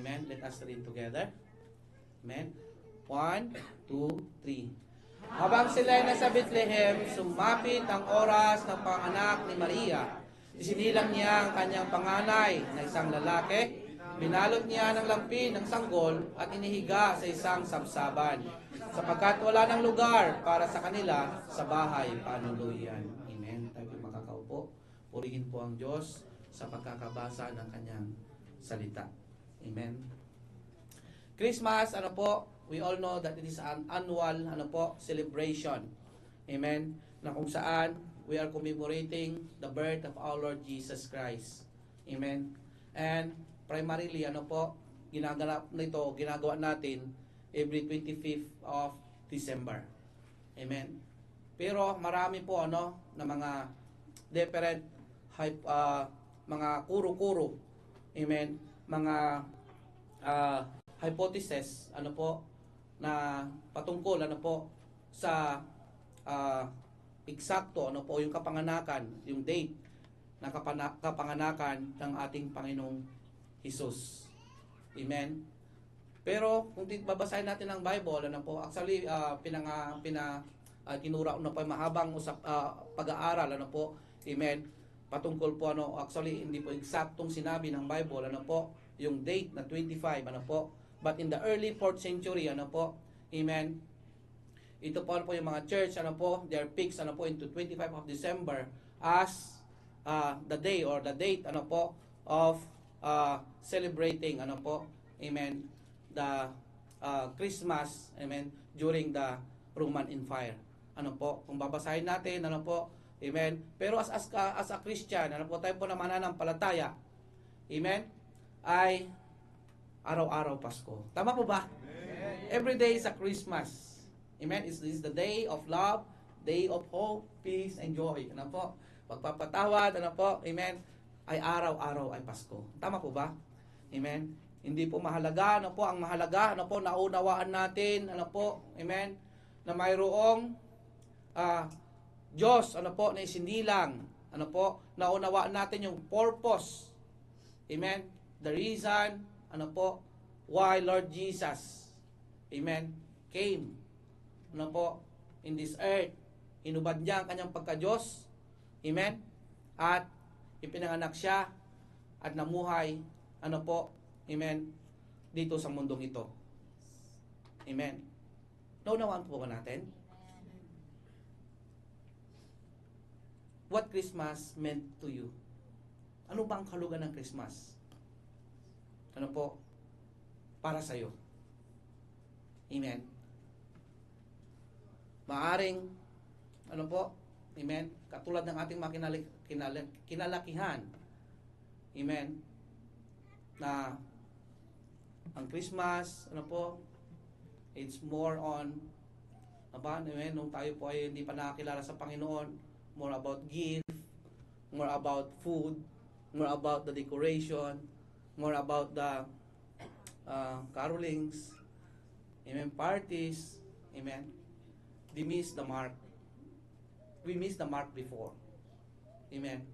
Amen. Let us read together. Amen. 1, 2, 3. Habang sila nasa Bethlehem, sumapit ang oras ng panganak ni Maria. Isinilang niya ang kanyang panganay na isang lalaki. Binalot niya ng lampin ng sanggol at inihiga sa isang sabsaban, sapagkat wala ng lugar para sa kanila sa bahay panuluyan. Amen. Tayo makakaupo. Purihin po ang Diyos sa pagkakabasa ng kanyang salita. Amen. Christmas, we all know that it is an annual, celebration. Amen. Na kung saan we are commemorating the birth of our Lord Jesus Christ. Amen. And primarily, ginagawa natin every 25th of December. Amen. Pero marami po na mga different mga kuro-kuro. Amen. Mga hypothesis na patungkol sa eksakto yung kapanganakan, yung date ng kapanganakan ng ating Panginoong Hesus. Amen. Pero kung babasahin natin ang Bible, actually tinura mahabang pag-aaral, amen, patungkol po actually hindi po eksaktong sinabi ng Bible yung date na 25, but in the early 4th century, amen, ito po yung mga church, they are fixed into 25 of December as the day or the date of celebrating amen, the Christmas, amen, during the Roman Empire. Kung babasahin natin, amen, pero as a Christian, tayo po na mananampalataya, amen, ay araw-araw Pasko. Tama po ba? Amen. Every day is a Christmas. Amen. This is the day of love, day of hope, peace, and joy. Pagpapatawad, amen, ay araw-araw ay Pasko. Tama po ba? Amen. Hindi po mahalaga, ang mahalaga, naunawaan natin, amen, na mayroong Diyos, na isinilang, naunawaan natin yung purpose, amen, the reason, why Lord Jesus, amen, came, in this earth. Inubad niya ang kanyang pagka-Diyos, amen, at ipinanganak siya at namuhay, amen, dito sa mundong ito. Amen. Naunawaan po ba natin? What Christmas meant to you? Ano bang kahulugan ng Christmas? Para sa iyo. Amen. Maaring, amen, katulad ng ating mga kinalakihan, amen, na ang Christmas, it's more on, amen, nung tayo po ay hindi pa nakakilala sa Panginoon, more about gift, more about food, more about the decoration, more about the carolings, amen, parties, amen. We miss the mark. We miss the mark before. Amen.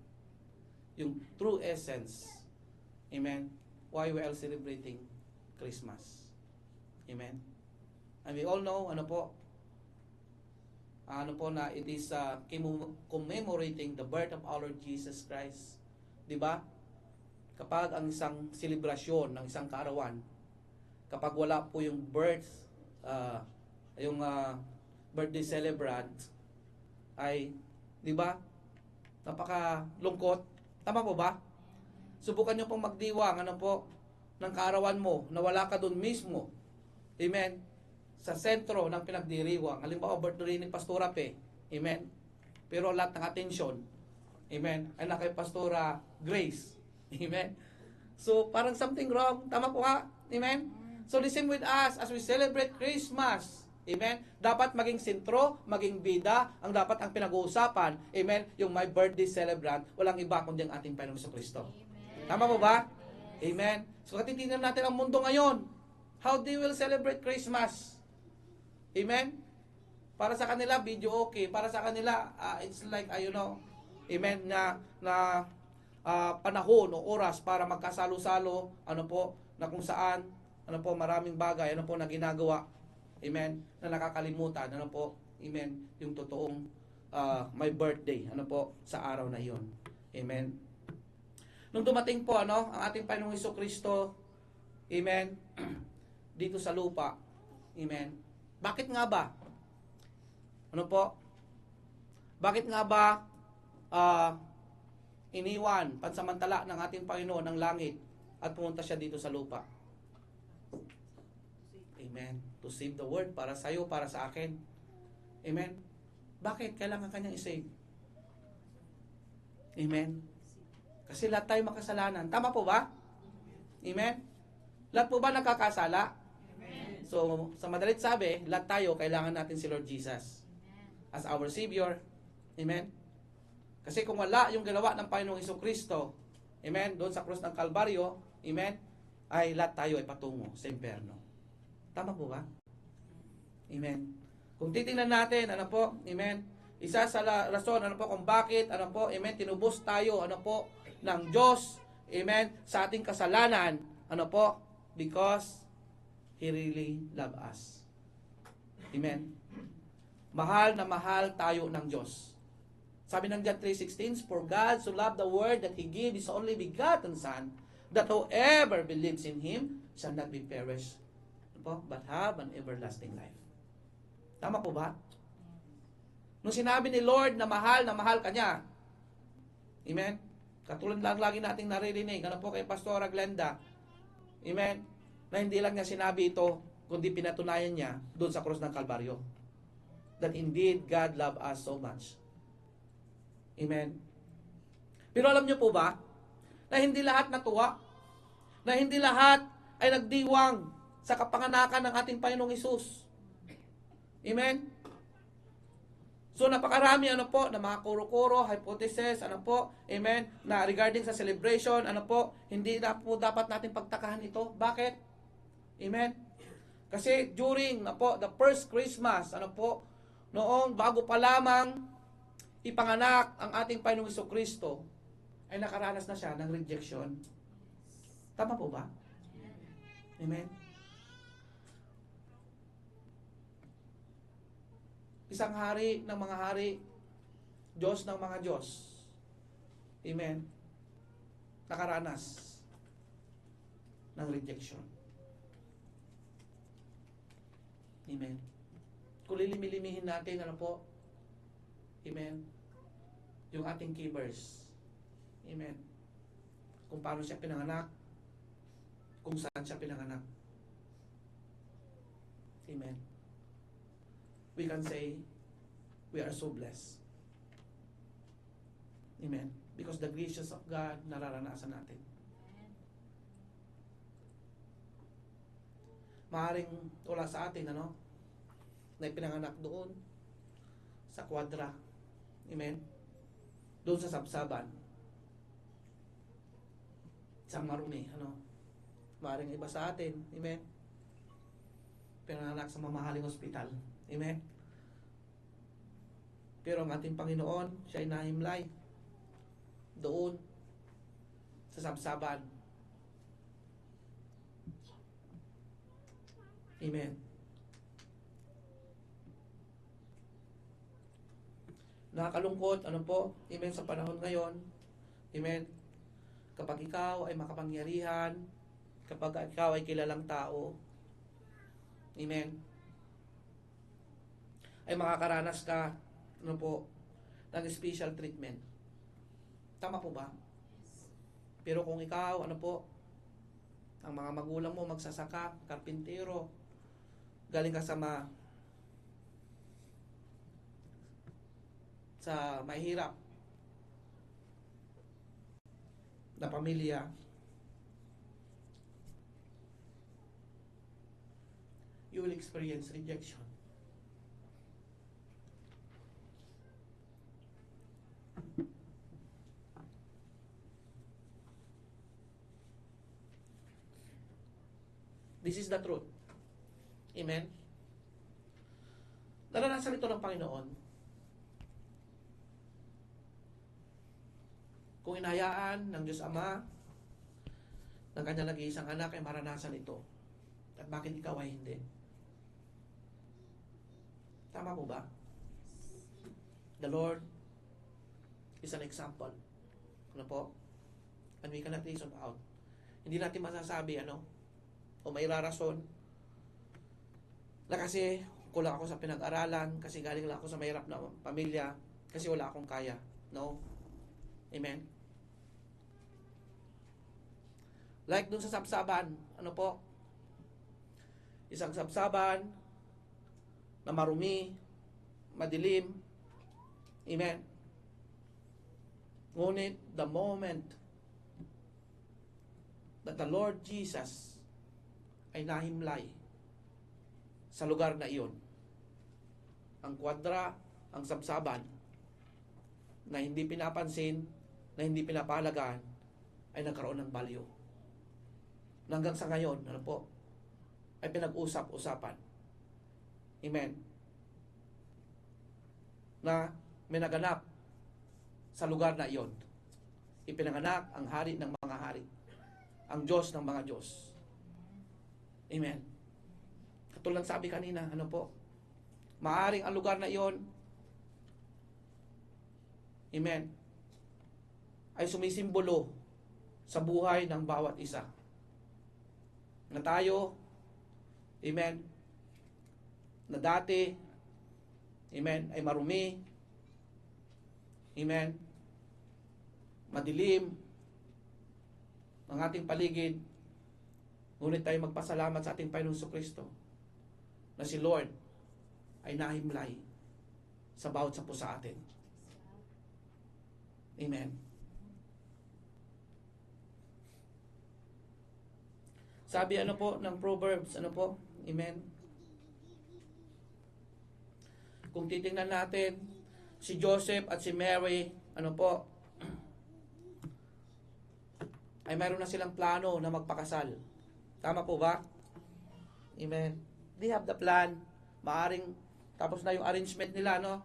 Yung true essence, amen, why we are celebrating Christmas. Amen. And we all know, na it is commemorating the birth of our Lord Jesus Christ. Diba? Kapag ang isang selebrasyon ng isang kaarawan, kapag wala po yung birthday celebrant, ay, diba, napakalungkot. Tama po ba? Subukan nyo pong magdiwang, ng kaarawan mo, na wala ka dun mismo. Amen. Sa sentro ng pinagdiriwang. Halimbawa, birthday ni Pastora Pe. Amen. Pero lahat ng atensyon, amen, ay na kay Pastora Grace. Amen. So, parang something wrong. Tama po ha? Amen. So, listen with us as we celebrate Christmas. Amen. Dapat maging sentro, maging bida, ang dapat ang pinag-uusapan, amen, yung my birthday celebrant, walang iba kundi ang ating Panginoong Kristo. Tama po ba? Amen. So, katitingnan natin ang mundo ngayon. How they will celebrate Christmas. Amen. Para sa kanila, video okay. Para sa kanila, it's like, amen, na panahon o oras para magkasalo-salo, na kung saan, ano po, maraming bagay, ano po, na ginagawa, amen, na nakakalimutan, ano po, amen, yung totoong my birthday, ano po, sa araw na yon. Amen. Nung dumating po, ano, ang ating Panginoong Hesukristo, amen, dito sa lupa, amen, bakit nga ba? Ano po? Bakit nga ba iniwan, pansamantala ng ating Panginoon ng langit at pumunta siya dito sa lupa? Amen. To save the world, para sa iyo, para sa akin. Amen. Bakit kailangan kanyang i-save? Amen. Kasi lahat tayo makasalanan. Tama po ba? Amen. Lahat po ba nakakasala? Amen. So, sa madalit sabi, lahat tayo kailangan natin si Lord Jesus as our Savior. Amen. Kasi kung wala yung ginawa ng Panginoong Hesukristo, amen, doon sa krus ng Kalbaryo, amen, ay lahat tayo ay patungo sa impyerno. Tama po ba? Amen. Kung titingnan natin, ano po, amen, isa sa rason, ano po, kung bakit, ano po, amen, tinubos tayo, ano po, ng Diyos, amen, sa ating kasalanan, ano po, because He really loved us. Amen. Mahal na mahal tayo ng Diyos. Sabi ng John 3:16, for God so loved the world that He gave His only begotten Son, that whoever believes in Him shall not be perished, but have an everlasting life. Tama po ba? Nung sinabi ni Lord na mahal ka niya, amen? Katulad lang lagi nating naririnig, ano po kay Pastora Glenda, amen? Na hindi lang niya sinabi ito, kundi pinatunayan niya doon sa krus ng Kalbaryo. That indeed God loved us so much. Amen. Pero alam niyo po ba, na hindi lahat natuwa, na hindi lahat ay nagdiwang sa kapanganakan ng ating Panginoong Hesus. Amen. So napakarami, ano po, na mga kuro-kuro, hypothesis, ano po, amen, na regarding sa celebration, ano po, hindi na po dapat natin pagtakahan ito. Bakit? Amen. Kasi during, ano po, the first Christmas, ano po, noong bago pa lamang ipanganak ang ating Panginoong Hesukristo, ay nakaranas na siya ng rejection. Tama po ba? Amen. Isang hari ng mga hari, Diyos ng mga Diyos. Amen. Nakaranas ng rejection. Amen. Kung lilimilimin natin, ano po, amen, yung ating key verse. Amen. Kung paano siya pinanganak, kung saan siya pinanganak. Amen. We can say, we are so blessed. Amen. Because the gracious of God, nararanasan natin. Maaaring wala sa atin, ano, na ipinanganak doon sa kwadra. Amen. Doon sa sabsaban. Sa marumi, ano. Maaaring iba sa atin. Amen. Pinanganak sa mamahaling ospital. Amen. Pero ang ating Panginoon, siya ay nahimlay doon sa sabsaban. Amen. Nakakalungkot, ano po, amen, sa panahon ngayon, amen, kapag ikaw ay makapangyarihan, kapag ikaw ay kilalang tao, amen, ay makakaranas ka, ano po, ng special treatment. Tama po ba? Pero kung ikaw, ano po, ang mga magulang mo magsasaka, karpintero, galing ka sa mahirap na pamilya, you will experience rejection. This is the truth. Amen? Naranasan ito ng Panginoon. Kung inayaan ng Diyos Ama ng kanyang nag-iisang anak ay maranasan ito. At bakit ikaw ay hindi? Tama po ba? The Lord is an example. Ano po? And we cannot reason out. Hindi natin masasabi, o may rarason na kasi kulang ako sa pinag-aralan, kasi galing lang ako sa mahirap na pamilya, kasi wala akong kaya. No? Amen? Like dun sa sabsaban, isang sabsaban na marumi, madilim. Amen? Ngunit the moment that the Lord Jesus ay nahimlay sa lugar na iyon, ang kwadra, ang sabsaban, na hindi pinapansin, na hindi pinapahalagaan, ay nagkaroon ng value. Hanggang sa ngayon, ay pinag-usap-usapan. Amen. Na may naganap sa lugar na iyon. Ipinanganak ang hari ng mga hari. Ang Diyos ng mga Diyos. Amen. Katulad sabi kanina, maaring ang lugar na iyon, amen, ay sumisimbolo sa buhay ng bawat isa. Na tayo, amen, na dati, amen, ay marumi, amen, madilim ang ating paligid, ngunit tayo magpasalamat sa ating Panginoong Jesucristo na si Lord ay nahimlay sa bawat sapu sa atin. Amen. Sabi ng Proverbs, amen. Kung titingnan natin si Joseph at si Mary, ay mayroon na silang plano na magpakasal. Tama po ba? Amen. They have the plan. Maaring tapos na yung arrangement nila,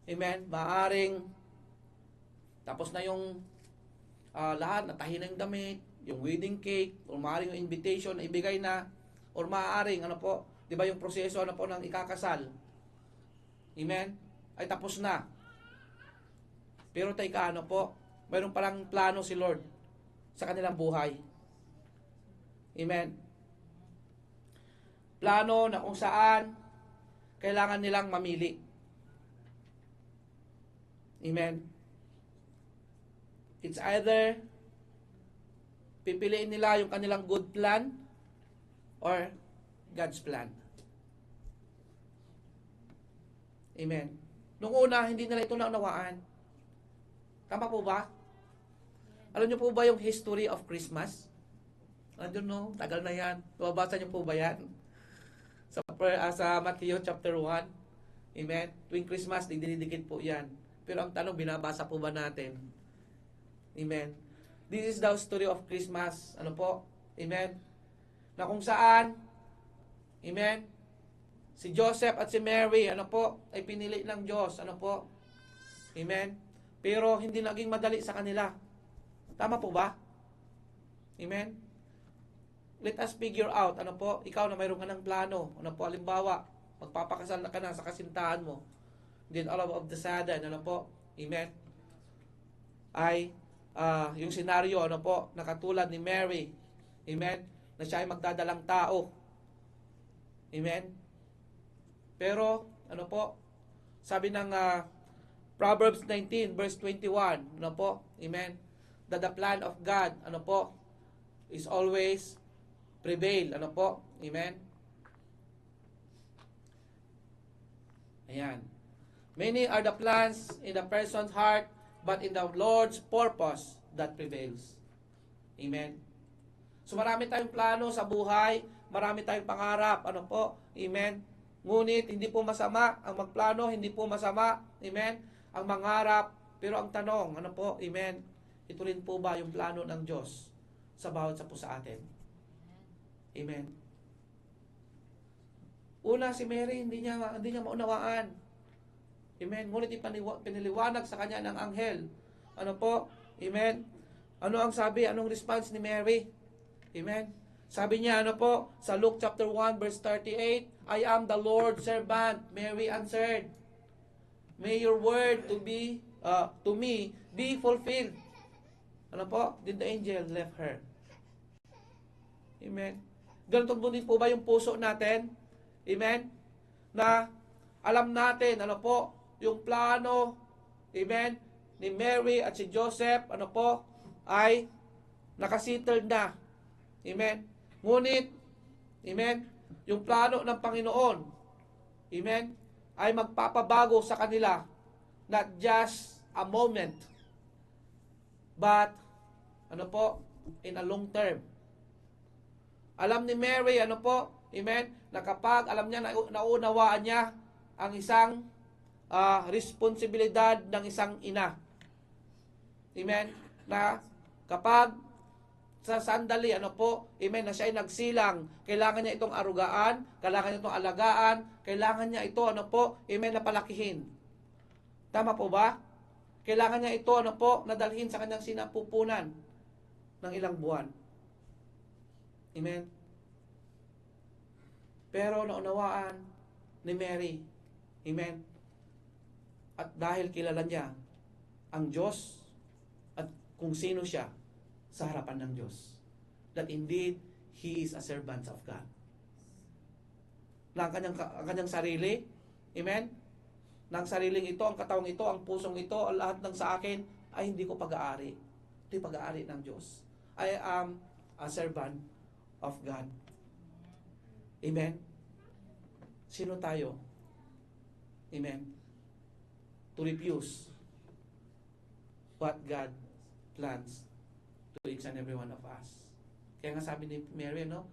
Amen. Maaring tapos na yung lahat, natahi na yung damit, yung wedding cake, o maaring yung invitation na ibigay na, or maaaring, di ba yung proseso, ng ikakasal. Amen. Ay tapos na. Pero teka, mayroon palang plano si Lord sa kanilang buhay. Amen. Plano na kung saan kailangan nilang mamili. Amen. It's either pipiliin nila yung kanilang good plan or God's plan. Amen. Nung una, hindi nila ito naunawaan. Tama po ba? Alam niyo po ba yung history of Christmas? Tagal na yan. Mababasa niyo po ba yan? Sa Matthew chapter 1. Amen. Tuwing Christmas, dinidikit po yan. Pero ang tanong, binabasa po ba natin? Amen. This is the story of Christmas. Amen. Na kung saan, amen, si Joseph at si Mary, ay pinili ng Diyos. Amen. Pero hindi naging madali sa kanila. Tama po ba? Amen. Let us figure out, ikaw na mayroon ka ng plano, halimbawa, magpapakasal na ka na sa kasintahan mo. Then all of the sudden, amen, ay, yung senaryo, nakatulad ni Mary, amen, na siya ay magdadalang tao. Amen. Pero, sabi ng Proverbs 19, verse 21, amen, that the plan of God, is always prevail, amen. Ayan. Many are the plans in the person's heart, but in the Lord's purpose that prevails. Amen. So marami tayong plano sa buhay, marami tayong pangarap, amen. Ngunit hindi po masama ang magplano, hindi po masama, amen, ang mangarap, pero ang tanong, amen, ito rin po ba yung plano ng Diyos sa bawat sapu sa atin? Amen. Una, si Mary, hindi niya maunawaan. Amen. Ngunit piniliwanag sa kanya ng anghel. Amen. Ano ang sabi? Anong response ni Mary? Amen. Sabi niya, ano po, sa Luke chapter 1, verse 38, I am the Lord's servant. Mary answered, may your word to me be fulfilled. Ano po? Then the angel left her. Amen. Ganito po din po ba yung puso natin? Amen. Na alam natin, ano po, yung plano, amen, ni Mary at si Joseph, ano po, ay nakasettled na. Amen. Ngunit, amen, yung plano ng Panginoon, amen, ay magpapabago sa kanila. Not just a moment, but, ano po, in a long term. Alam ni Mary, ano po, amen, na kapag alam niya, naunawaan niya ang isang responsibilidad ng isang ina. Amen, na kapag sa sandali, ano po, amen, na siya ay nagsilang, kailangan niya itong arugaan, kailangan niya itong alagaan, kailangan niya ito, ano po, amen, na palakihin. Tama po ba? Kailangan niya ito, ano po, nadalhin sa kanyang sinapupunan ng ilang buwan. Amen. Pero naunawaan ni Mary, amen, at dahil kilala niya ang Diyos at kung sino siya sa harapan ng Diyos, that indeed, He is a servant of God. Na ang kanyang sarili, amen, ng sariling ito, ang katawang ito, ang pusong ito, ang lahat ng sa akin, ay hindi ko pag-aari. Ito'y pag-aari ng Diyos. I am a servant of God. Amen? Sino tayo? Amen? To refuse what God plans to each and every one of us. Kaya nga sabi ni Mary, no?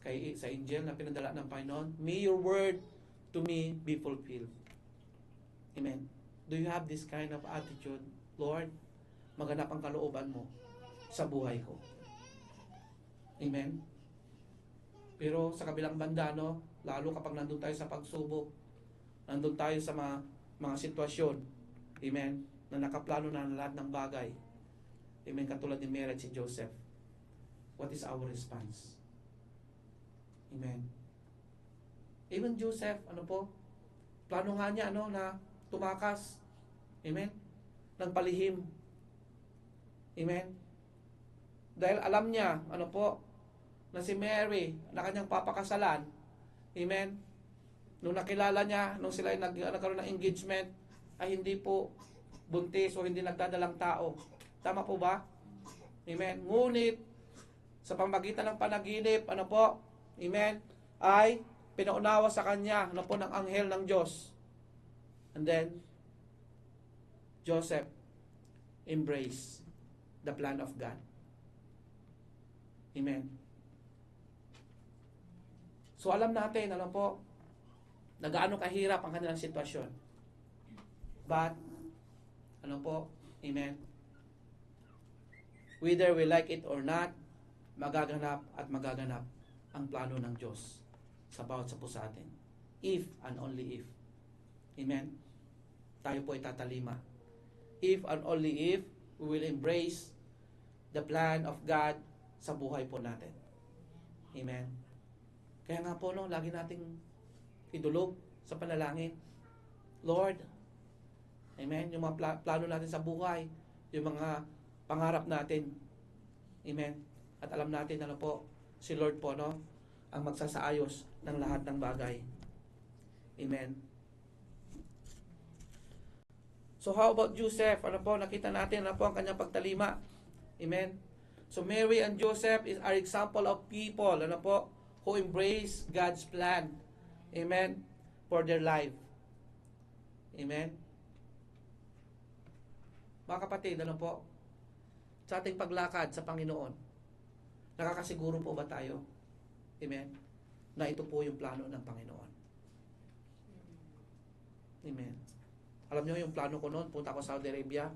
Sa angel na pinadala ng Panginoon, may your word to me be fulfilled. Amen. Do you have this kind of attitude? Lord, maganap ang kalooban mo sa buhay ko. Amen. Pero sa kabilang banda, no, lalo kapag nandun tayo sa pagsubok, nandun tayo sa mga sitwasyon, amen, na nakaplano na ang lahat ng bagay. Amen, katulad ni Mary at si Joseph. What is our response? Amen. Even Joseph, ano po, plano nga niya, ano, na tumakas. Amen. Ng palihim. Amen. Dahil alam niya, ano po, na si Mary, na kanyang papakasalan, amen, nung nakilala niya, nung sila ay nagkaroon ng engagement, ay hindi po buntis o hindi nagdadalang tao. Tama po ba? Amen. Ngunit, sa pamagitan ng panaginip, ano po, amen, ay pinaunawa sa kanya, ano po, ng anghel ng Diyos. And then, Joseph embraced the plan of God. Amen. So alam natin, ano po, na gaano kahirap ang kanilang sitwasyon. But, ano po, amen, whether we like it or not, magaganap at magaganap ang plano ng Diyos sa bawat sa po sa atin. If and only if. Amen. Tayo po ay tatalima. If and only if we will embrace the plan of God sa buhay po natin. Amen. Kaya nga po, no, lagi nating idulog sa panalangin. Lord, amen, yung mga plano natin sa buhay, yung mga pangarap natin, amen, at alam natin, ano po, si Lord po, no, ang magsasaayos ng lahat ng bagay. Amen. So how about Joseph? Ano po, nakita natin, ano po ang kanyang pagtalima. Amen. So Mary and Joseph are example of people, ano po, who embrace God's plan. Amen. For their life. Amen. Mga kapatid, ano po, sa ating paglakad sa Panginoon, nakakasiguro po ba tayo, amen, na ito po yung plano ng Panginoon? Amen. Alam niyo yung plano ko noon, punta ako sa Saudi Arabia.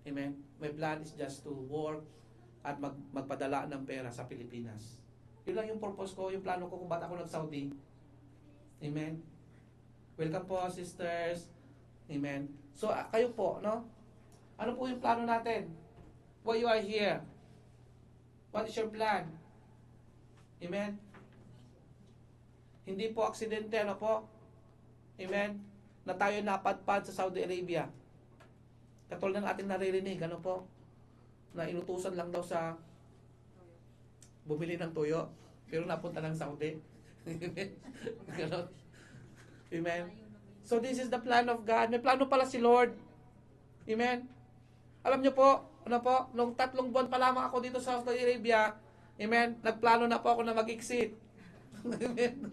Amen. My plan is just to work at magpadala ng pera sa Pilipinas. Yun lang yung purpose ko, yung plano ko kung ba't ako nag-Saudi. Amen. Welcome po, sisters. Amen. So, kayo po, no? Ano po yung plano natin? Why you are here? What is your plan? Amen? Hindi po aksidente, ano po? Amen? Na tayo napadpad sa Saudi Arabia. Katulad ng ating naririnig, ano po? Na inutusan lang daw sa bumili ng tuyo, pero napunta ng Saudi. Ganon. Amen? So this is the plan of God. May plano pala si Lord. Amen? Alam nyo po, ano po, nung 3 buwan pa lamang ako dito sa Saudi Arabia, amen, nagplano na po ako na mag-exit. Amen?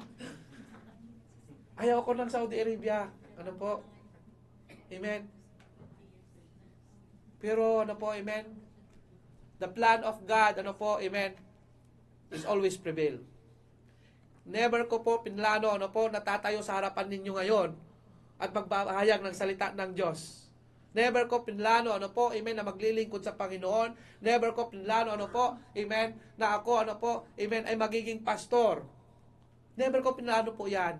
Ayaw ko ng Saudi Arabia. Ano po? Amen? Pero ano po, amen? The plan of God, ano po, amen, is always prevail. Never ko po pinlano, ano po, natatayo sa harapan ninyo ngayon at magbahayag ng salita ng Diyos. Never ko pinlano, ano po, amen, na maglilingkod sa Panginoon. Never ko pinlano, ano po, amen, na ako, ano po, amen, ay magiging pastor. Never ko pinlano po yan.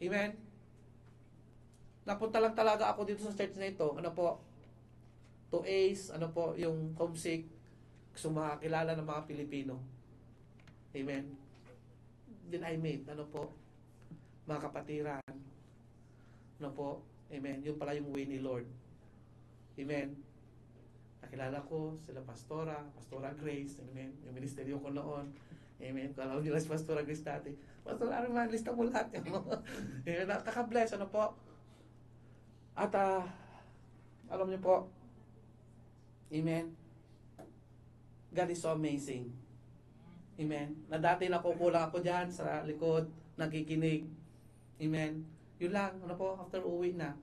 Amen? Napunta lang talaga ako dito sa church na ito, ano po, to ace, ano po, yung homesick, gusto makakilala ng mga Pilipino. Amen? Then I made, ano po, mga kapatiran. Ano po, amen, yun pala yung way ni Lord. Amen? Nakilala ko sila Pastora Grace, amen, yung ministeryo ko noon. Amen, kung alam nila si Pastora Grace dati, Pastor Arman, lista mo lahat. Amen, nakaka-bless, ano po. At, alam niyo po, amen, God is so amazing. Amen. Na dati nakukulang ako dyan sa likod, nakikinig. Amen. Yun lang, ano po, after uwi na.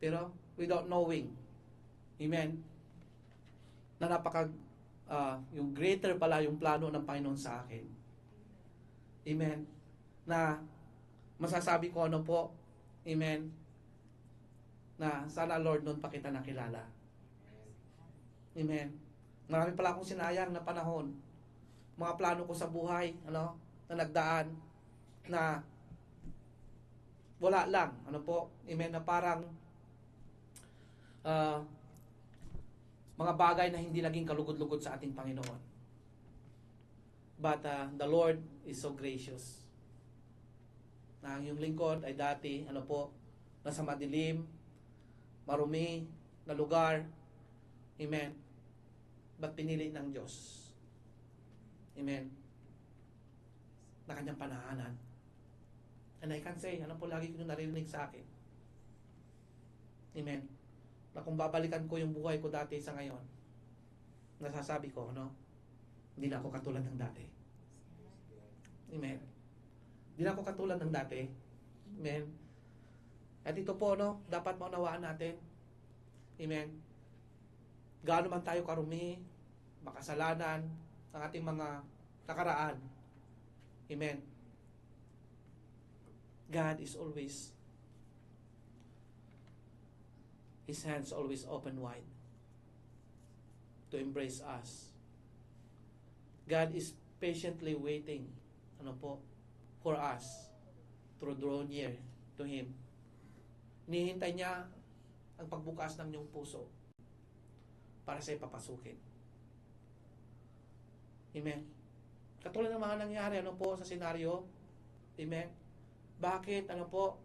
Pero, without knowing. Amen. Na yung greater pala yung plano ng Panginoon sa akin. Amen. Na, masasabi ko ano po, amen, na sana Lord noon pa kita nakilala. Amen. Marami pala akong sinayang na panahon. Mga plano ko sa buhay, ano, na nagdaan, na wala lang, ano po, amen, na parang mga bagay na hindi naging kalugod-lugod sa ating Panginoon. But the Lord is so gracious. Na ang yung lingkod ay dati, ano po, nasa madilim, marumi na lugar, amen, but pinili ng Diyos. Amen. Na kanyang panahanan. And I can say, ano po lagi ko narinig sa akin. Amen. Na kung babalikan ko yung buhay ko dati sa ngayon, nasasabi ko, ano, hindi na ako katulad ng dati. Amen. Hindi na ako katulad ng dati. Amen. At ito po, no, dapat maunawaan natin. Amen. Gaano man tayo karumi, makasalanan, ang ating mga nakaraan. Amen. God is always, His hands always open wide to embrace us. God is patiently waiting, ano po, for us to draw near to Him. Hinihintay niya ang pagbukas ng iyong puso para sa ipapasukin. Amen. Katulad ng mga nangyari, ano po, sa senaryo. Amen. Bakit, ano po,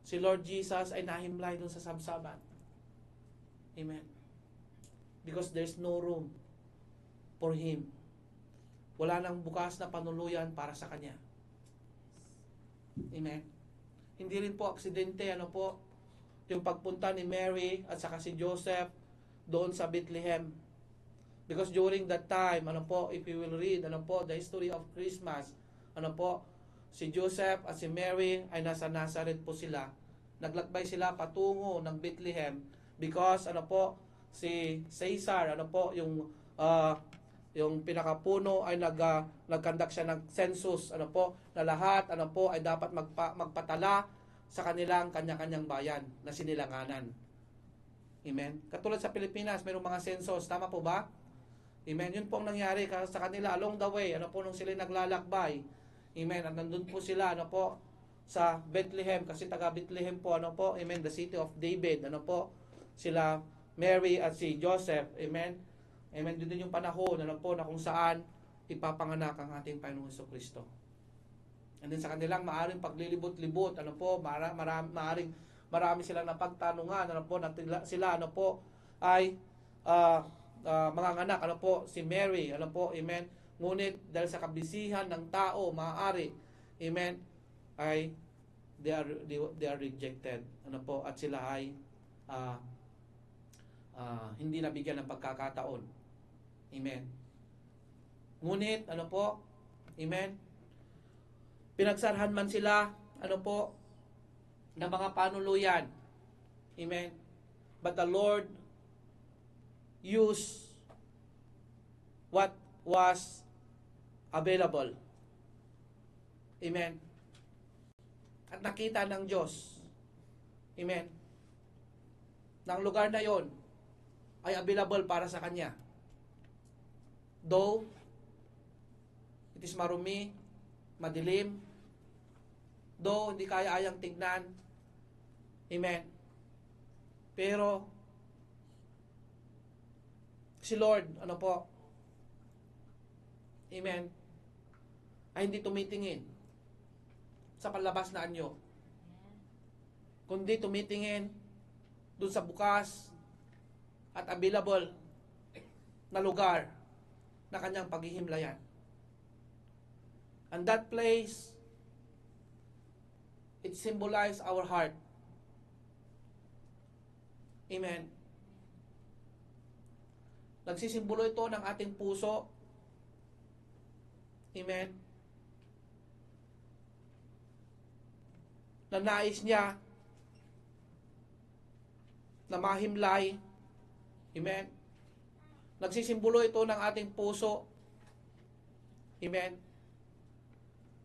si Lord Jesus ay nahimlay dun sa sabsaban. Amen. Because there's no room for Him. Wala nang bukas na panuluyan para sa Kanya. Amen. Hindi rin po aksidente, ano po, yung pagpunta ni Mary at saka si Joseph doon sa Bethlehem. Because during that time, ano po, if you will read, ano po, the history of Christmas, ano po, si Joseph at si Mary ay nasa Nazareth po sila. Naglakbay sila patungo ng Bethlehem because, ano po, si Caesar, ano po, yung pinakapuno ay nagkandak siya ng census, ano po, na lahat, ano po, ay dapat magpatala sa kanilang kanya-kanyang bayan na sinilanganan. Amen. Katulad sa Pilipinas, mayroong mga census, tama po ba? Amen. Yun po ang nangyari sa kanila along the way. Ano po nung sila naglalakbay. Amen. At nandun po sila, ano po, sa Bethlehem. Kasi taga Bethlehem po, ano po, amen, the city of David. Ano po, sila Mary at si Joseph. Amen. Amen. Doon din yung panahon, ano po, na kung saan ipapanganak ang ating Panginoon Kristo. And then sa kanilang maaring paglilibot-libot, marami silang napagtanungan, sila ay mga anak, si Mary, amen. Ngunit dahil sa kabisihan ng tao, maaari, amen, ay they are rejected, at sila ay hindi nabigyan ng pagkakataon. Amen. Ngunit, amen, pinagsarhan man sila, ng mga panuluyan. Amen. But the Lord used what was available. Amen. At nakita ng Diyos, amen, na ang lugar na yon ay available para sa Kanya. Though it is marumi, madilim, though hindi kaya-ayang tignan, amen, pero si Lord, amen, ay hindi tumitingin sa palabas na anyo, kundi tumitingin dun sa bukas at available na lugar na kanyang paghihimlayan. And that place, it symbolizes our heart. Amen. Nagsisimbolo ito ng ating puso. Amen. Na nais niya na mahimlay. Amen. Nagsisimbolo ito ng ating puso. Amen.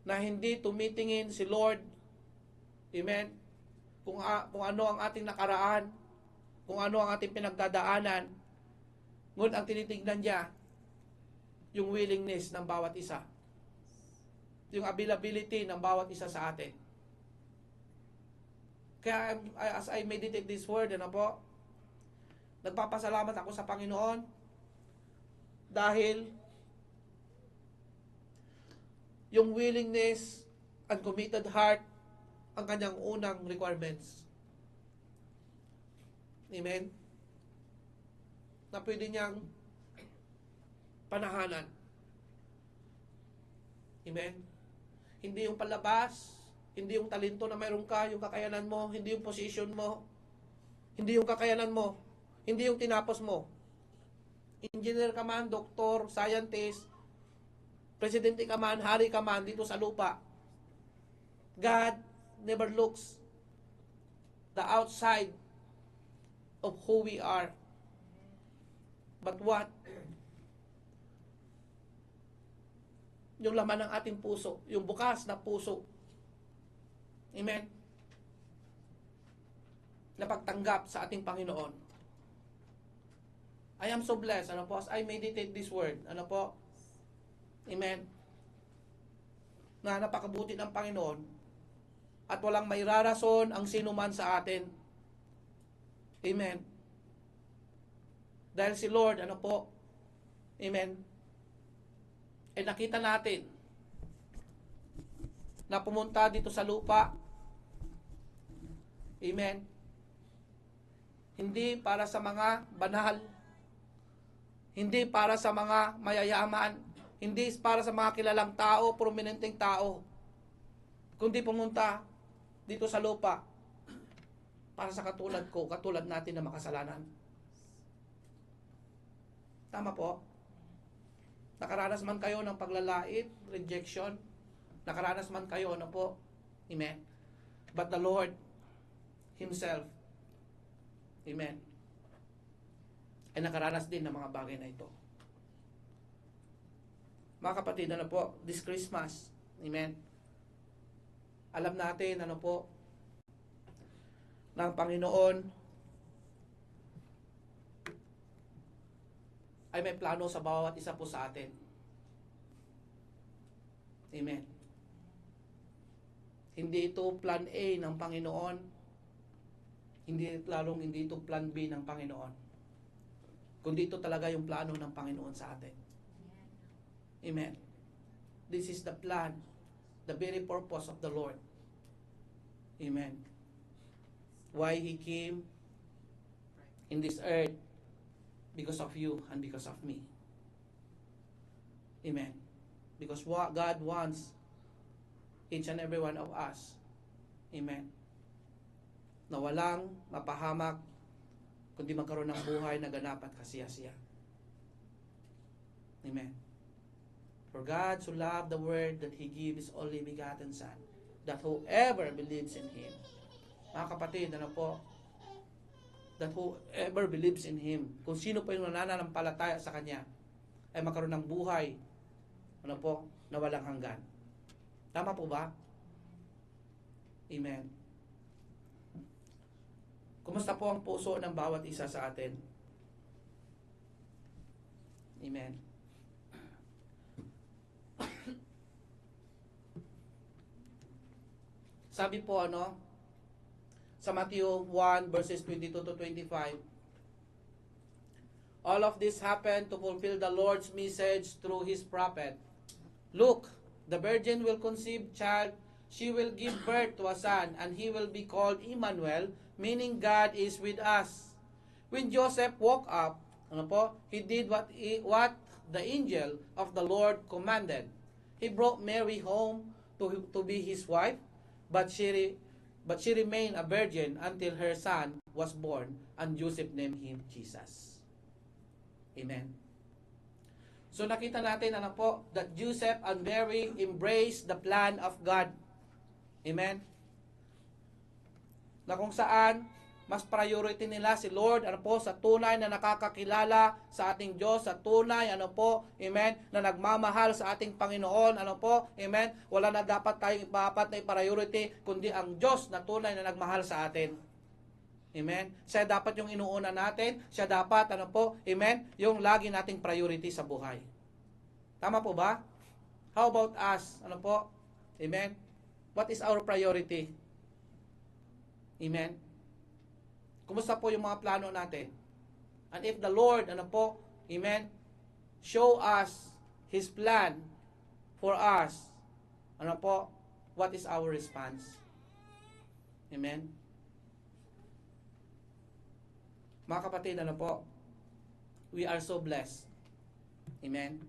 Na hindi tumitingin si Lord. Amen. Kung ano ang ating nakaraan, kung ano ang ating pinagdadaanan, ngunit ang tinitingnan niya, yung willingness ng bawat isa. Yung availability ng bawat isa sa atin. Kaya as I meditate this word, nagpapasalamat ako sa Panginoon dahil yung willingness and committed heart ang kanyang unang requirements. Amen? Na pwede niyang panahanan. Amen? Hindi yung palabas, hindi yung talento na mayroon ka, yung kakayanan mo, hindi yung position mo, hindi yung kakayanan mo, hindi yung tinapos mo. Engineer ka man, doktor, scientist, presidente ka man, hari ka man dito sa lupa. God never looks the outside of who we are. But what? Yung laman ng ating puso, yung bukas na puso. Amen? Na pagtanggap sa ating Panginoon. I am so blessed, as I meditate this word, Amen? Na napakabuti ng Panginoon at walang mairarason ang sino man sa atin. Amen? Dahil si Lord, Amen? Eh nakita natin na pumunta dito sa lupa. Amen? Hindi para sa mga banal, hindi para sa mga mayayaman, hindi para sa mga kilalang tao, prominenteng tao, kundi pumunta dito sa lupa para sa katulad ko, katulad natin na makasalanan. Tama po? Nakaranas man kayo ng paglalait, rejection, nakaranas man kayo, Amen? But the Lord Himself, Amen, ay nakaranas din ng mga bagay na ito. Mga kapatid, this Christmas, Amen, alam natin, ng Panginoon ay may plano sa bawat isa po sa atin. Amen. Hindi ito plan A ng Panginoon, hindi ito plan B ng Panginoon, kundi ito talaga yung plano ng Panginoon sa atin. Amen. This is the plan, the very purpose of the Lord. Amen. Why He came in this earth? Because of you and because of me. Amen. Because what God wants each and every one of us. Amen. Na walang mapahamak, kundi magkaroon ng buhay na ganap at kasiyasiya. Amen. For God so loved the world that He gave His only begotten Son, that whoever believes in Him, mga kapatid, ano po, that whoever believes in Him, kung sino po yung nananampalataya sa Kanya, ay magkaroon ng buhay, ano po, na walang hanggan. Tama po ba? Amen. Kumusta po ang puso ng bawat isa sa atin? Amen. Sabi po sa Matthew 1 verses 22 to 25, all of this happened to fulfill the Lord's message through His prophet. Look, the virgin will conceive child, she will give birth to a son, and he will be called Emmanuel, meaning God is with us. When Joseph woke up, he did what the angel of the Lord commanded. He brought Mary home to be his wife, but she remained a virgin until her son was born, and Joseph named him Jesus. Amen. So nakita natin that Joseph and Mary embraced the plan of God. Amen. Na kung saan mas priority nila si Lord sa tunay na nakakakilala sa ating Diyos, sa tunay amen, na nagmamahal sa ating Panginoon, amen. Wala na dapat tayong ipapat na priority kundi ang Diyos na tunay na nagmahal sa atin. Amen. Siya dapat yung inuuna natin, siya dapat amen, yung lagi nating priority sa buhay. Tama po ba? How about us? Amen. What is our priority? Amen. Kumusta po yung mga plano natin? And if the Lord, amen, show us His plan for us, what is our response? Amen. Mga kapatid, we are so blessed. Amen.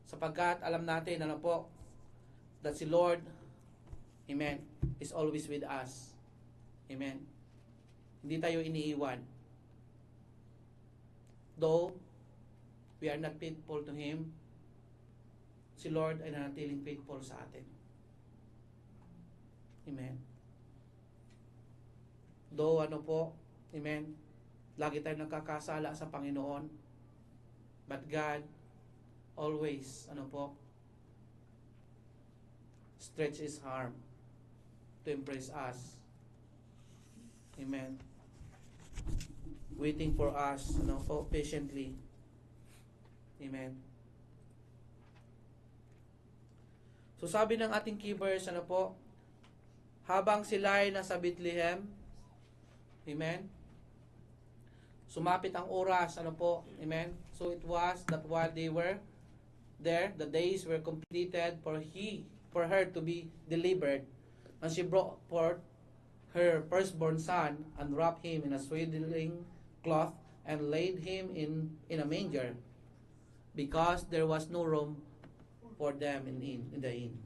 Sapagkat alam natin, that si Lord, amen, is always with us. Amen. Hindi tayo iniiwan. Though we are not faithful to Him, si Lord ay nanatiling faithful sa atin. Amen. Though amen, lagi tayo nagkakasala sa Panginoon, but God always, stretch His arm to embrace us. Amen. Waiting for us, patiently. Amen. So sabi ng ating key verse, habang sila ay nasa Bethlehem, amen, sumapit ang oras, amen. So it was that while they were there, the days were completed for her to be delivered, and she brought forth her firstborn son, and wrapped him in a swaddling cloth, and laid him in a manger, because there was no room for them in the inn.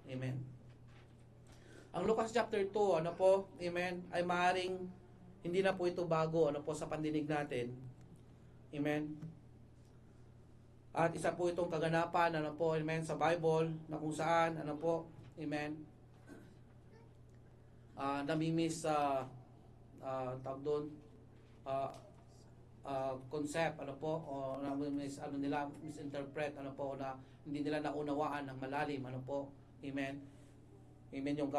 Amen. Ang Lucas chapter 2, amen, ay maaaring hindi na po ito bago, sa pandinig natin. Amen. At isa po itong kaganapan, amen, sa Bible, na kung saan, amen, namimiss tawag doon, concept, o namimiss, misinterpret, na hindi nila naunawaan ng malalim, amen. Amen, yung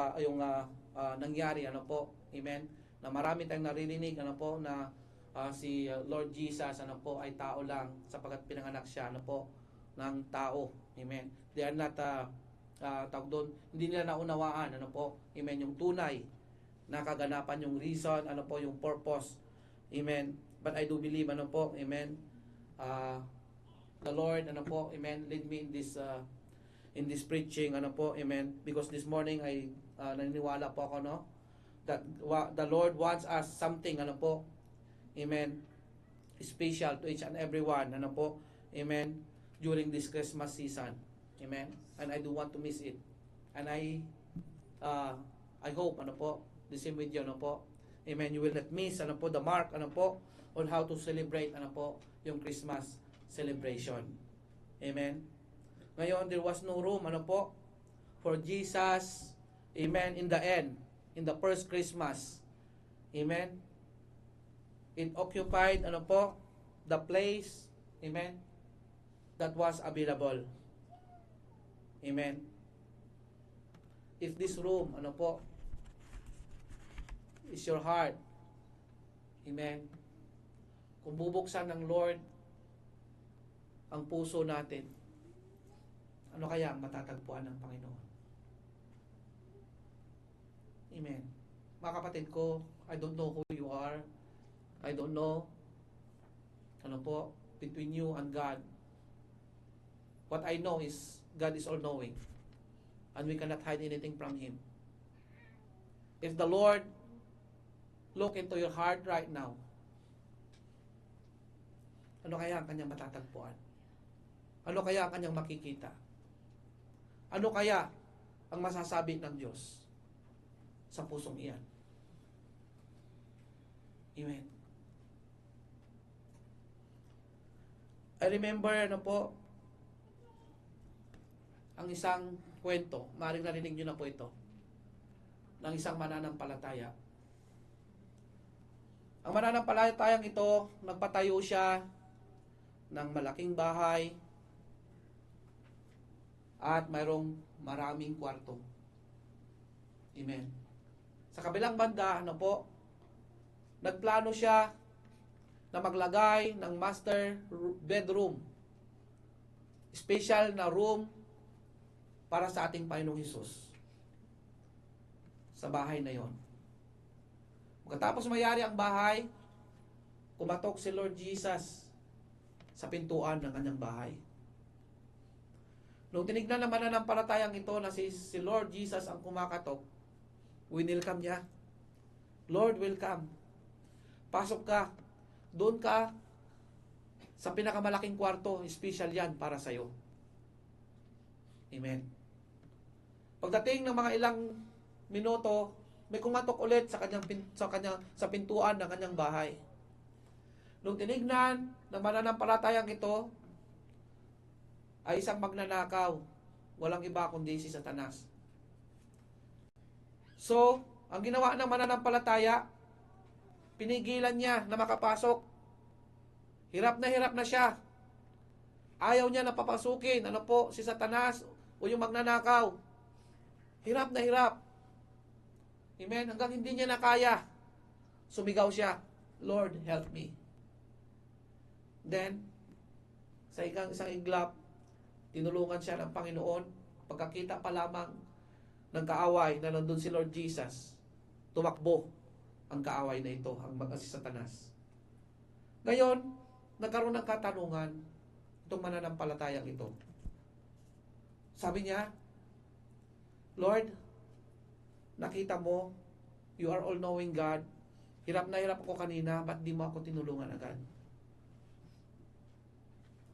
nangyari, amen, na marami tayong naririnig, na si Lord Jesus, ay tao lang, sapagkat pinanganak siya, ng tao, amen. They are not, tawag doon, hindi nila naunawaan, amen, yung tunay na kaganapan, yung reason, yung purpose, amen. But I do believe, amen, the Lord, ano po, amen, lead me in this preaching, ano po, amen, because this morning ay naniniwala po ako, no, that the Lord wants us something, ano po, amen, special to each and every one, ano po, amen, during this Christmas season, amen, and I do want to miss it, and I hope, ano po, the same with you, ano po, amen, you will not miss, ano po, the mark, ano po, on how to celebrate, ano po, yung Christmas celebration, amen. Ngayon, there was no room, ano po, for Jesus, amen, in the end, in the first Christmas, amen. It occupied, ano po, the place, amen, that was available, amen. If this room, ano po, is your heart, amen, kung bubuksan ng Lord ang puso natin, ano kaya ang matatagpuan ng Panginoon? Amen. Mga kapatid ko, I don't know who you are. I don't know, ano po, between you and God. What I know is, God is all-knowing. And we cannot hide anything from Him. If the Lord look into your heart right now, ano kaya ang kanyang matatagpuan? Ano kaya ang kanyang makikita? Ano kaya ang masasabi ng Diyos sa pusong iyan? Amen. I remember, ano po, ang isang kwento, maaaring narinig nyo na po ito, ng isang mananampalataya. Ang mananampalatayang ito, nagpatayo siya ng malaking bahay at mayroong maraming kwarto. Amen. Sa kabilang banda, ano po, nagplano siya na maglagay ng master bedroom. Special na room para sa ating Panginoong Hesus. Sa bahay na yon. Pagkatapos mayari ang bahay, kumatok si Lord Jesus sa pintuan ng kanyang bahay. Nung tinignan naman na ng palatayang ito na si Lord Jesus ang kumakatok, winelcome niya. Lord, welcome. Pasok ka. Doon ka sa pinakamalaking kwarto. Special yan para sa'yo. Amen. Pagdating ng mga ilang minuto, may kumatok ulit sa pintuan ng kanyang bahay. Nung tinignan ng mananampalatayang ito, ay isang magnanakaw. Walang iba kundi si Satanas. So, ang ginawa ng mananampalataya, pinigilan niya na makapasok. Hirap na siya. Ayaw niya na papasukin, ano po, si Satanas o yung magnanakaw. Hirap na hirap. Amen? Hanggang hindi niya na kaya. Sumigaw siya, Lord, help me. Then, sa isang iglap, tinulungan siya ng Panginoon. Pagkakita pa lamang ng kaaway na nandun si Lord Jesus, tumakbo ang kaaway na ito, ang si Satanas. Ngayon, nagkaroon ng katanungan itong mananampalatayang ito. Sabi niya, Lord, nakita mo, you are all-knowing God. Hirap na hirap ako kanina, ba't di mo ako tinulungan agad?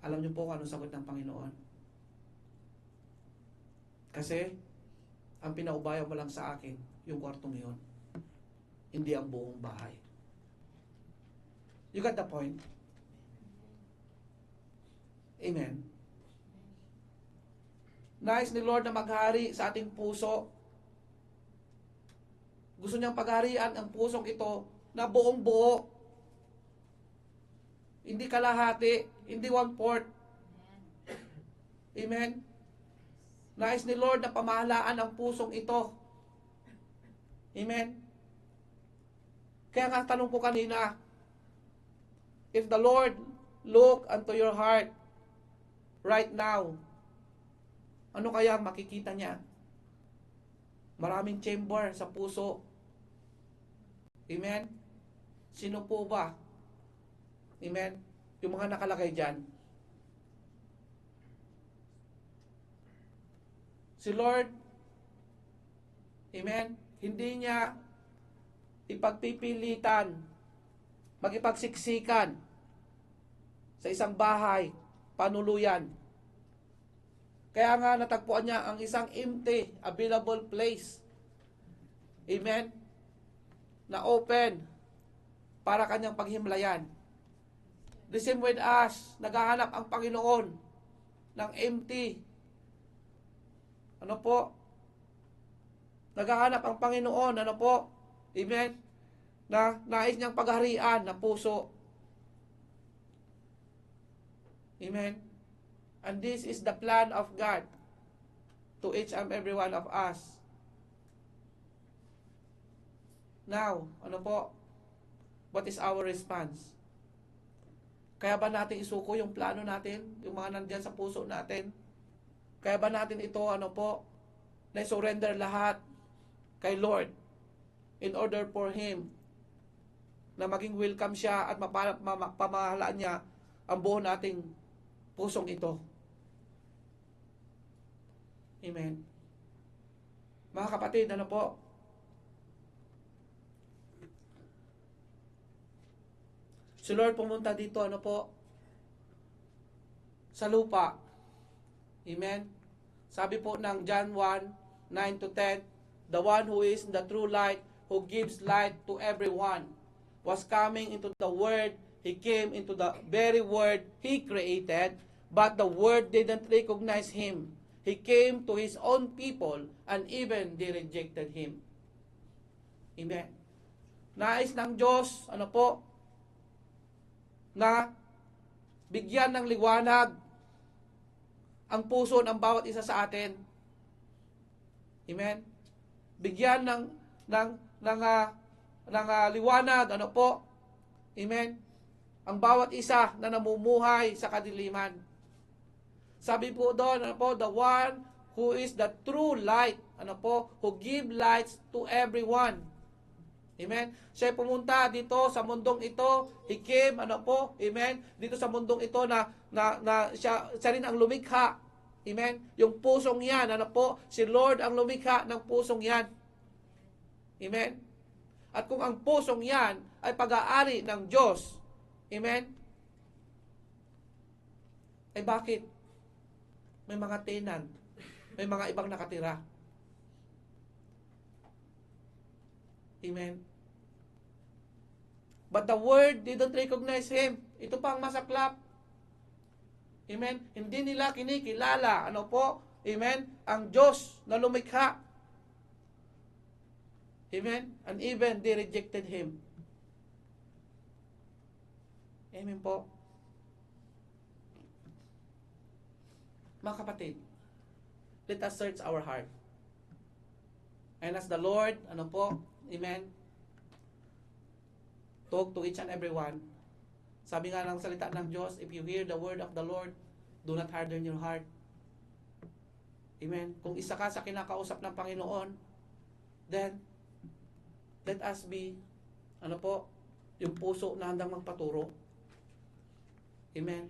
Alam niyo po kung anong sagot ng Panginoon? Kasi, ang pinaubayan mo lang sa akin, yung kwartong yun. Hindi ang buong bahay. You got the point? Amen. Nais ni Lord na maghari sa ating puso. Gusto niyang pagharian ang pusong ito na buong buo. Hindi kalahati, hindi 1/4. Amen. Nais ni Lord na pamahalaan ang pusong ito. Amen. Kaya nga tanong ko kanina, if the Lord look unto your heart right now, ano kaya ang makikita niya? Maraming chamber sa puso. Amen? Sino po ba? Amen? Yung mga nakalagay dyan. Si Lord, amen, hindi niya ipagpipilitan, magipagsiksikan sa isang bahay, panuluyan. Kaya nga natagpuan niya ang isang empty, available place. Amen? Na open para kanyang paghimlayan. The same with us, naghahanap ang Panginoon ng empty. Ano po? Naghahanap ang Panginoon, ano po? Amen? Na nais niyang pagharian na puso. Amen? And this is the plan of God to each and every one of us. Now, ano po? What is our response? Kaya ba natin isuko yung plano natin? Yung mga nandiyan sa puso natin? Kaya ba natin ito, ano po? Na surrender lahat kay Lord in order for Him na maging welcome siya at pamahalaan niya ang buo nating pusong ito. Amen. Mga kapatid, ano po? Si Lord pumunta dito, ano po? Sa lupa. Amen. Sabi po ng John 1, 9 to 10, the one who is the true light, who gives light to everyone, was coming into the Word. He came into the very Word He created, but the Word didn't recognize Him. He came to His own people, and even they rejected Him. Amen. Nais ng Diyos, ano po, na bigyan ng liwanag ang puso ng bawat isa sa atin. Amen. Bigyan ng liwanag, ano po? Amen. Ang bawat isa na namumuhay sa kadiliman. Sabi po doon, ano po, the one who is the true light, ano po, who give lights to everyone. Amen. Siya pumunta dito sa mundong ito. He came, ano po, amen, dito sa mundong ito na siya rin ang lumikha. Amen. Yung pusong yan, ano po, si Lord ang lumikha ng pusong yan. Amen. At kung ang pusong yan ay pag-aari ng Diyos, amen, ay bakit may mga tenant, may mga ibang nakatira? Amen. But the Word didn't recognize Him. Ito pa ang masaklap. Amen. Hindi nila kinikilala, ano po, amen, ang Diyos na lumikha. Amen. And even they rejected Him. Amen po. Mga kapatid, let us search our heart. And as the Lord, ano po, amen, talk to each and every one. Sabi nga ng salita ng Diyos, if you hear the word of the Lord, do not harden your heart. Amen. Kung isa ka sa kinakausap ng Panginoon, then, let us be, ano po, yung puso na handang magpaturo. Amen.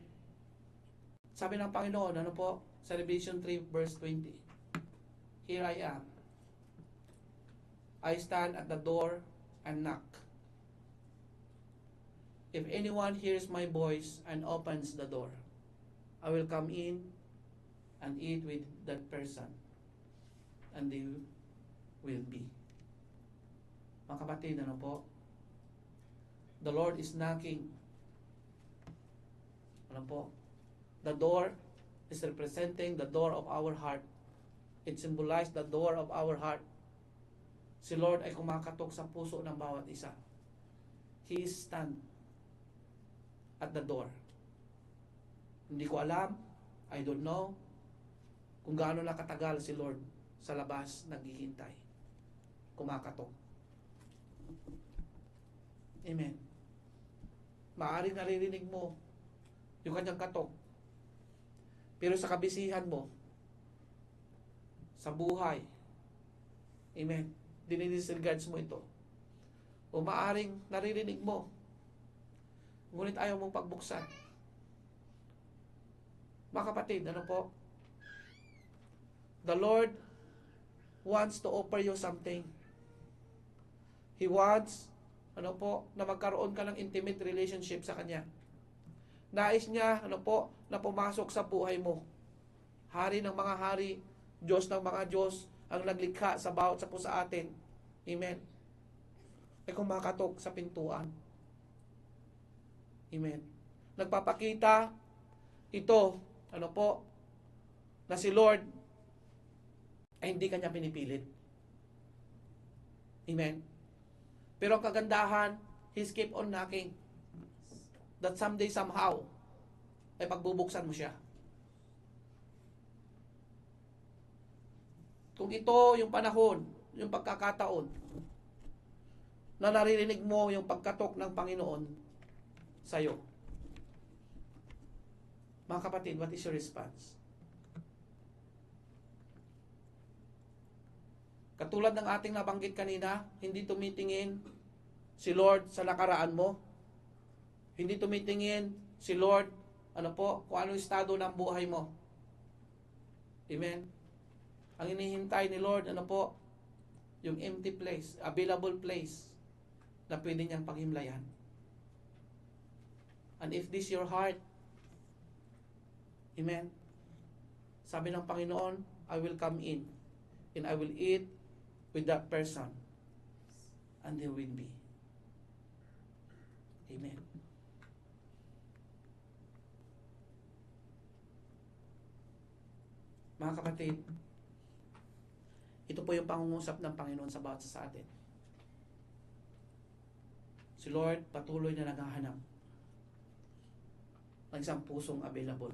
Sabi ng Panginoon, ano po, sa Revelation 3 verse 20, here I am. I stand at the door and knock. If anyone hears my voice and opens the door, I will come in and eat with that person, and they will be. Mga kapatid, ano po? The Lord is knocking. Ano po? The door is representing the door of our heart. It symbolizes the door of our heart. Si Lord ay kumakatok sa puso ng bawat isa. He is stand at the door. Hindi ko alam, I don't know, kung gaano na katagal si Lord sa labas naghihintay. Kumakatok. Amen. Maaari naririnig mo yung kanyang katok. Pero sa kabisihan mo, sa buhay, amen, dinidisregards mo ito. O maaring naririnig mo, ngunit ayaw mong pagbuksan. Mga kapatid, ano po? The Lord wants to offer you something. He wants, na magkaroon ka ng intimate relationship sa Kanya. Nais niya, na pumasok sa buhay mo. Hari ng mga hari, Diyos ng mga Diyos, ang naglikha sa bawat sa po sa atin. Amen. Ay kumakatok sa pintuan. Amen. Nagpapakita ito, na si Lord ay hindi Kanya pinipilit. Amen. Pero ang kagandahan, He's keep on knocking. That someday, somehow, ay pagbubuksan mo siya. Kung ito yung panahon, yung pagkakataon, na naririnig mo yung pagkatok ng Panginoon sa'yo. Mga kapatid, what is your response? Katulad ng ating nabanggit kanina, hindi tumitingin si Lord sa nakaraan mo. Hindi tumitingin si Lord, kung anong estado ng buhay mo. Amen? Ang inihintay ni Lord, yung empty place, available place, na pwede niyang paghimlayan. And if this your heart, amen, sabi ng Panginoon, I will come in, and I will eat with that person, and they will be. Amen. Mga kapatid, ito po yung pangungusap ng Panginoon sa bawat sa atin. Si Lord patuloy na naghahanap ng isang pusong available.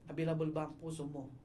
Available ba ang puso mo